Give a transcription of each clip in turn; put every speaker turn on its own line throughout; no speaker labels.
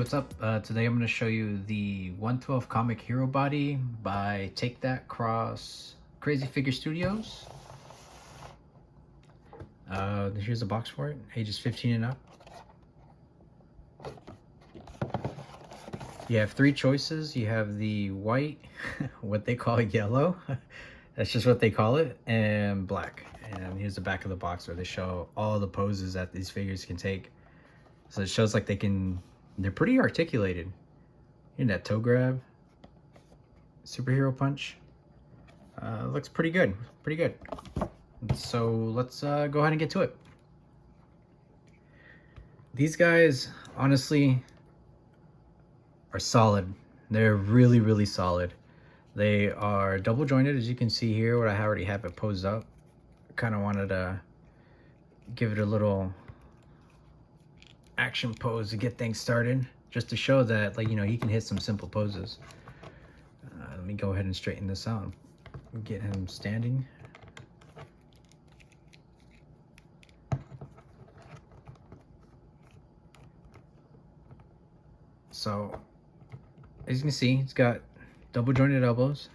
what's up? Today I'm going to show you the 112 Comic Hero Body by Take That Cross Crazy Figure Studios. Here's a box for it, ages 15 and up. You have three choices. You have the white, what they call yellow, that's just what they call it, and black. And here's the back of the box where they show all the poses that these figures can take. So it shows like they're pretty articulated. In that toe grab, superhero punch, looks pretty good, So let's go ahead and get to it. These guys, honestly, are solid. They're really solid. They are double jointed, as you can see here, where I already have it posed up. Kind of wanted to give it a little action pose to get things started, just to show that, like, you know, he can hit some simple poses. Let me go ahead and straighten this out. Get him standing. So, as you can see, it's got double jointed elbows,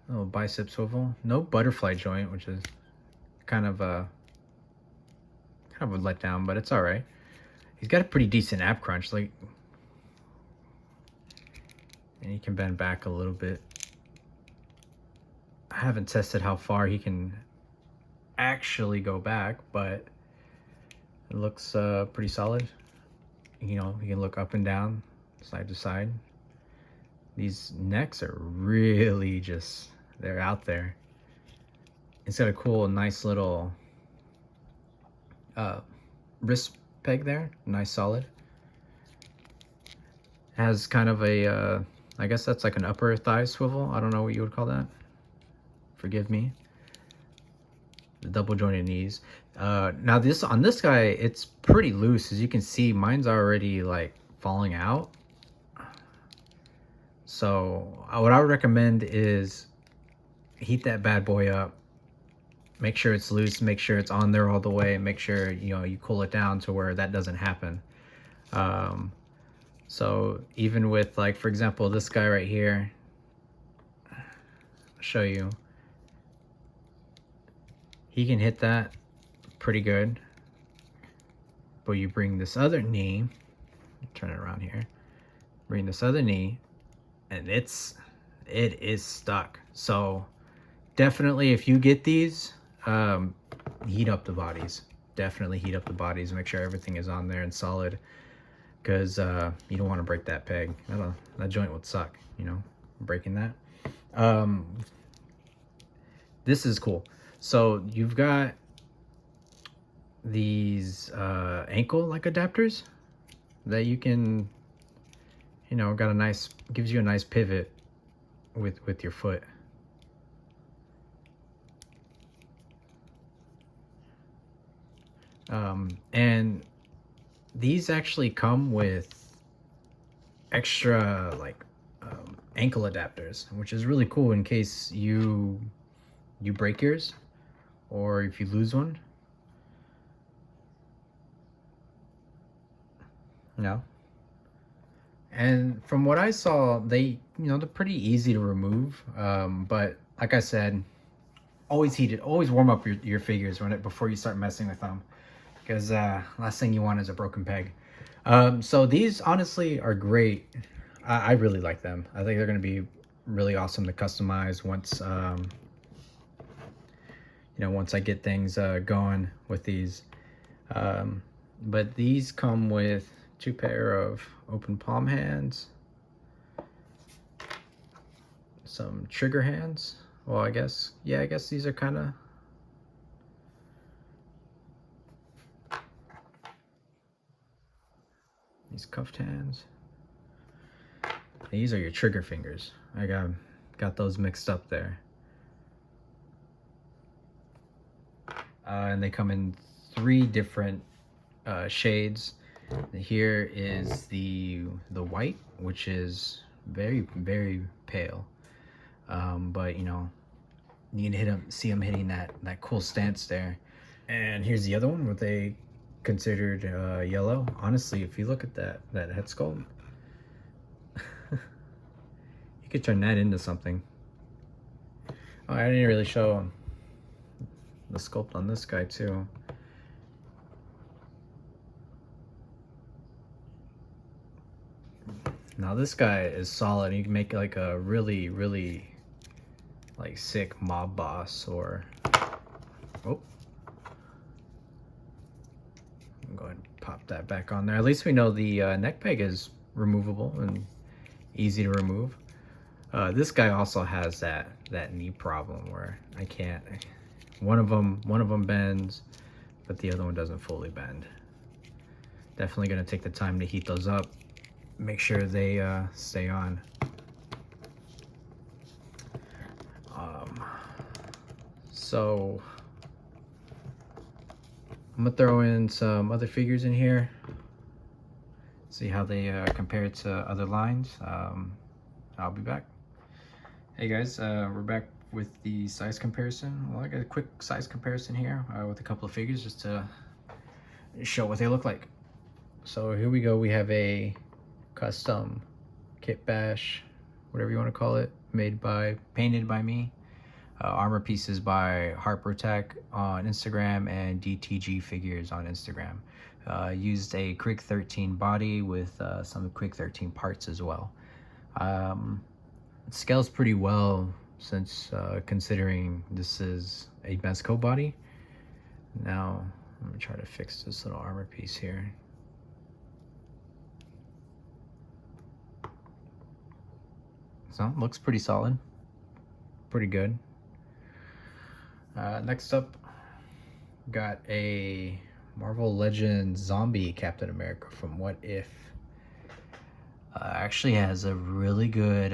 a little bicep swivel, no butterfly joint, which is kind of a letdown, but it's all right. He's got a pretty decent ab crunch, like, and he can bend back a little bit. I haven't tested how far he can actually go back, but it looks pretty solid. You know, you can look up and down, side to side. These necks are really just, they're out there. It's got a cool, nice little wrist peg there, nice solid. Has kind of a, I guess that's like an upper thigh swivel. I don't know what you would call that. Forgive me. The double jointed knees. Now on this guy, it's pretty loose. As you can see, mine's already like falling out. So what I would recommend is heat that bad boy up. Make sure it's loose. Make sure it's on there all the way. Make sure, you know, you cool it down to where that doesn't happen. So even with, like, for example, this guy right here, I'll show you. He can hit that pretty good. But you bring this other knee, turn it around here, bring this other knee, and it is stuck. So definitely, if you get these, heat up the bodies. Definitely heat up the bodies. Make sure everything is on there and solid, because you don't want to break that peg. That joint would suck, you know, breaking that. This is cool. So you've got these ankle like adapters that you can, you know, gives you a nice pivot with your foot. And these actually come with extra, like, ankle adapters, which is really cool in case you break yours or if you lose one. No. And from what I saw, they're pretty easy to remove. But like I said, always warm up your figures before you start messing with them, because last thing you want is a broken peg. So these honestly are great. I really like them. I think they're going to be really awesome to customize once once I get things going with these. But these come with 2 pair of open palm hands, some trigger hands. Well, I guess these are kind of, these cuffed hands. These are your trigger fingers. I got those mixed up there. And they come in 3 different shades. Here is the white, which is very pale, but you know, you can see him hitting that cool stance there. And here's the other one with a considered yellow. Honestly, if you look at that head sculpt, you could turn that into something. Oh, I didn't really show the sculpt on this guy too. Now this guy is solid. You can make like a really, really like sick mob boss, or oh, I'm going to pop that back on there. At least we know the neck peg is removable and easy to remove. This guy also has that knee problem where I can't. One of them bends, but the other one doesn't fully bend. Definitely gonna take the time to heat those up. Make sure they stay on. So I'm gonna throw in some other figures in here. See how they compare to other lines. I'll be back. Hey guys, we're back with the size comparison. Well, I got a quick size comparison here with a couple of figures just to show what they look like. So here we go. We have a custom kit bash, whatever you want to call it, painted by me. Armor pieces by Harpbrotak on Instagram and DTG Figures on Instagram. Used a Krig 13 body with some Krig 13 parts as well. It scales pretty well since considering this is a Mezco body. Now, let me try to fix this little armor piece here. So, looks pretty solid. Pretty good. Next up, got a Marvel Legends zombie Captain America from What If. Actually has a really good,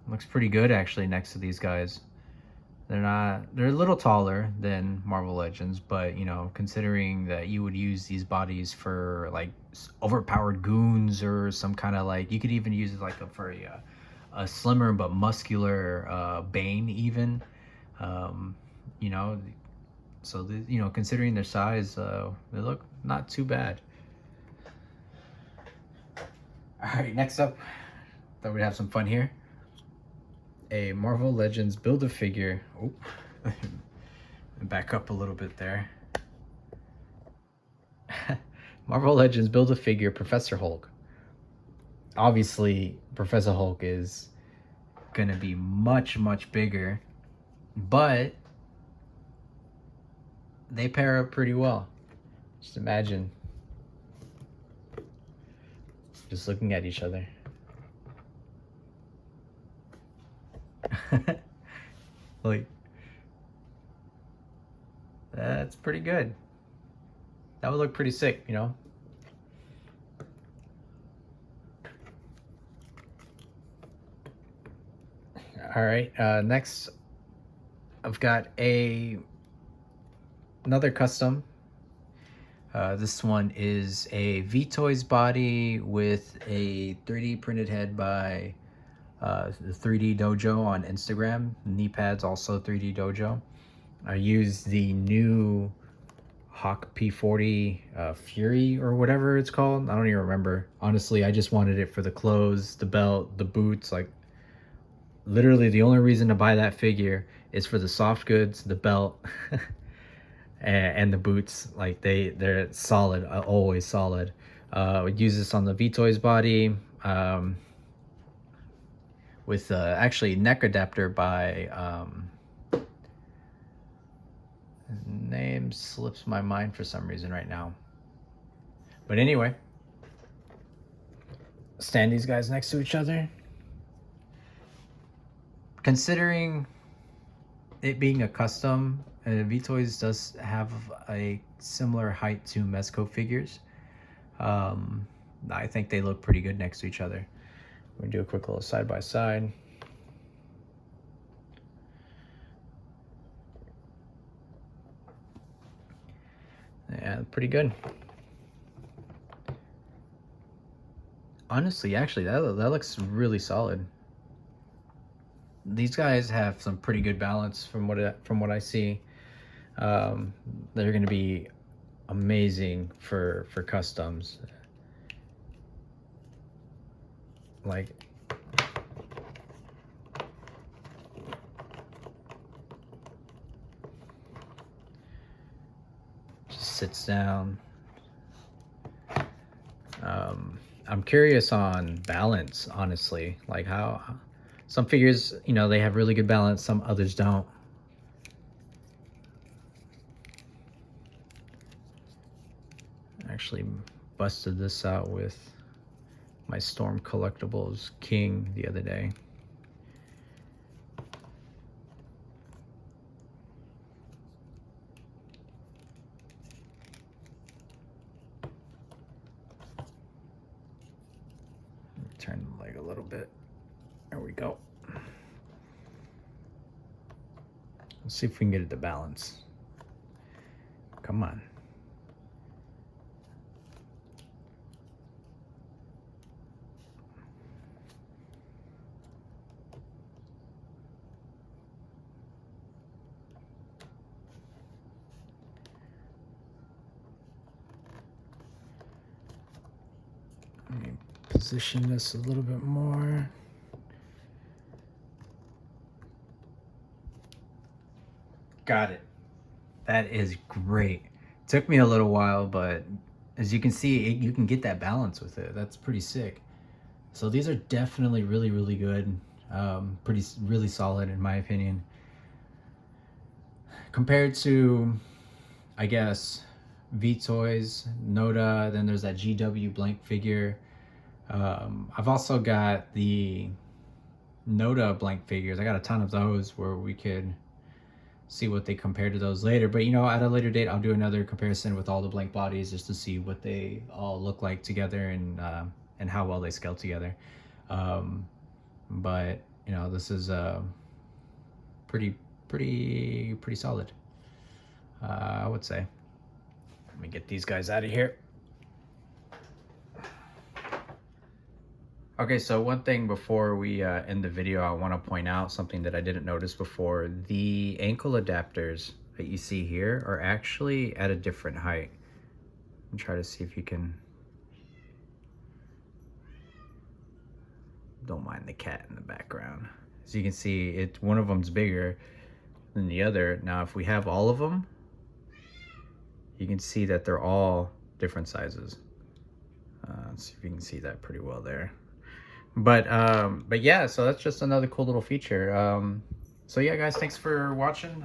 looks pretty good actually next to these guys. They're a little taller than Marvel Legends, but you know, considering that you would use these bodies for like overpowered goons or some kind of like, you could even use it like for a slimmer but muscular Bane even, you know, so you know, considering their size, they look not too bad. All right, next up, thought we'd have some fun here. A Marvel Legends Build-A-Figure. Oh, back up a little bit there. Marvel Legends Build-A-Figure Professor Hulk. Obviously, Professor Hulk is gonna be much, much bigger, but they pair up pretty well. Just imagine just looking at each other. Like, that's pretty good. That would look pretty sick, you know. All right, next I've got another custom. This one is a V-Toys body with a 3D printed head by the 3D Dojo on Instagram. Knee pads also 3D Dojo. I used the new Hawk P40 Fury or whatever it's called. I don't even remember. Honestly, I just wanted it for the clothes, the belt, the boots. Like, literally the only reason to buy that figure is for the soft goods, the belt, and the boots. Like, they're solid, always solid. Would use this on the V-Toys body. With actually neck adapter by his name slips my mind for some reason right now, but anyway, stand these guys next to each other. Considering it being a custom, V-Toys does have a similar height to Mezco figures. I think they look pretty good next to each other. We're gonna do a quick little side by side. Yeah, pretty good. Honestly, actually, that looks really solid. These guys have some pretty good balance from what I see. They're going to be amazing for customs. Like, just sits down. I'm curious on balance, honestly. Like how some figures, you know, they have really good balance, some others don't. I actually busted this out with my Storm Collectibles King the other day. Turn the leg a little bit. There we go. Let's see if we can get it to balance. Come on. Let me position this a little bit more. Got it. That is great. Took me a little while, but as you can see, you can get that balance with it. That's pretty sick. So these are definitely really, really good. Really solid in my opinion. Compared to, I guess, V-Toys, Noda, then there's that GW blank figure. I've also got the Noda blank figures. I got a ton of those where we could see what they compare to those later. But, you know, at a later date, I'll do another comparison with all the blank bodies just to see what they all look like together and how well they scale together. But, you know, this is pretty solid, I would say. Let me get these guys out of here. Okay, so one thing before we end the video, I want to point out something that I didn't notice before. The ankle adapters that you see here are actually at a different height. I'll try to see if you can... Don't mind the cat in the background. As you can see, one of them's bigger than the other. Now, if we have all of them, you can see that they're all different sizes. Let's see if you can see that pretty well there. But yeah, so that's just another cool little feature. So yeah, guys, thanks for watching.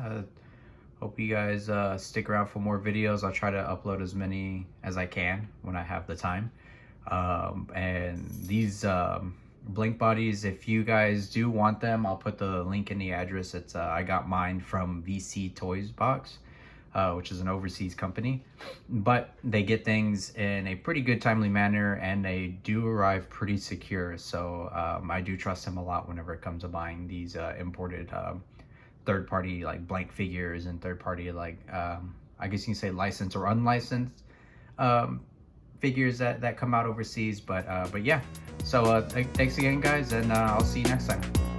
Hope you guys stick around for more videos. I'll try to upload as many as I can when I have the time. And these blank bodies, if you guys do want them, I'll put the link in the address. It's I got mine from VC Toys Box, which is an overseas company, but they get things in a pretty good timely manner and they do arrive pretty secure. So I do trust them a lot whenever it comes to buying these imported third-party like blank figures and third-party like I guess you can say licensed or unlicensed figures that come out overseas. But yeah, so thanks again, guys, and I'll see you next time.